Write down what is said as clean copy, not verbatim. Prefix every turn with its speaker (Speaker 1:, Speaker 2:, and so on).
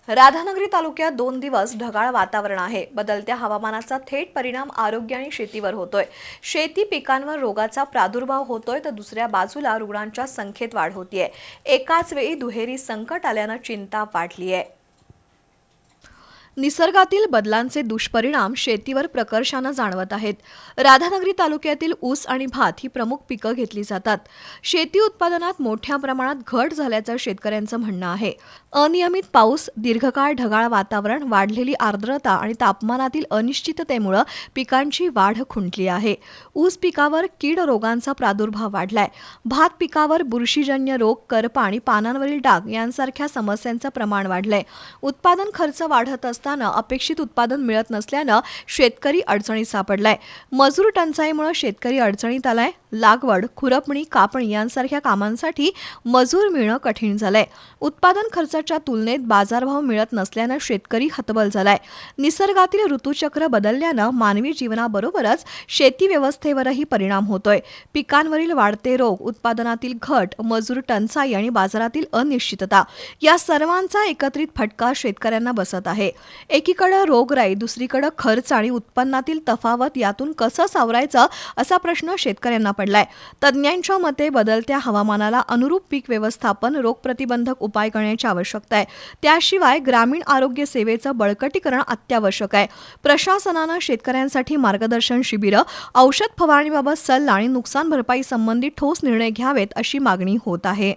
Speaker 1: राधानगरी तालुक्यात 2 दिवस ढगाळ वातावरण आहे। बदलत्या हवामानाचा थेट परिणाम आरोग्य आणि शेतीवर होतोय। शेती पिकांवर रोगाचा प्रादुर्भाव होतोय तर दुसऱ्या बाजूला रुग्णांच्या संख्येत वाढ होतीये। एकाच वेळी दुहेरी संकट आल्यानं चिंता वाढली आहे। निसर्गातील बदलांचे दुष्परिणाम शेतीवर प्रकर्षाने जाणवत आहेत। राधानगरी तालुक्यातील ऊस आणि भात ही प्रमुख पिकं घेतली जातात। शेती उत्पादनात मोठ्या प्रमाणात घट झाल्याचं शेतकऱ्यांचं म्हणणं आहे। अनियमित पाऊस, दीर्घकाळ ढगाळ वातावरण, वाढलेली आर्द्रता आणि तापमानातील अनिश्चिततेमुळे पिकांची वाढ खुंटली आहे। ऊस पिकावर कीड रोगांचा प्रादुर्भाव वाढलाय। भात पिकावर बुरशीजन्य रोग, करपा आणि पानांवरील डाग यांसारख्या समस्यांचं प्रमाण वाढलंय। उत्पादन खर्च वाढत असताना अपेक्षित उत्पादन मिळत नसल्यानं शेतकरी अडचणीत सापडलाय। मजूर टंचाईमुळे शेतकरी अडचणीत आलाय। लागवड, खुरपणी, कापणी यांसारख्या कामांसाठी मजूर मिळणं कठीण झालंय। उत्पादन खर्चाच्या तुलनेत बाजारभाव मिळत नसल्यानं शेतकरी हतबल झालाय। निसर्गातील ऋतुचक्र बदलल्यानं मानवी जीवनाबरोबरच शेती व्यवस्थेवरही परिणाम होतोय। पिकांवरील वाढते रोग, उत्पादनातील घट, मजूर टंचाई आणि बाजारातील अनिश्चितता या सर्वांचा एकत्रित फटका शेतकऱ्यांना बसत आहे। एकीकडे रोगराई, दुसरीकडे खर्च आणि उत्पन्नातील तफावत यातून कसं सावरायचं असा प्रश्न शेतकऱ्यांना पडलाय। तज्ज्ञांच्या मते बदलत्या हवामानाला अनुरूप पीक व्यवस्थापन, रोगप्रतिबंधक उपाय करण्याची आवश्यकता आहे। त्याशिवाय ग्रामीण आरोग्य सेवेचं बळकटीकरण अत्यावश्यक आहे। प्रशासनानं शेतकऱ्यांसाठी मार्गदर्शन शिबिरं, औषध फवारणीबाबत सल्ला आणि नुकसान भरपाई संबंधी ठोस निर्णय घ्यावेत अशी मागणी होत आहे।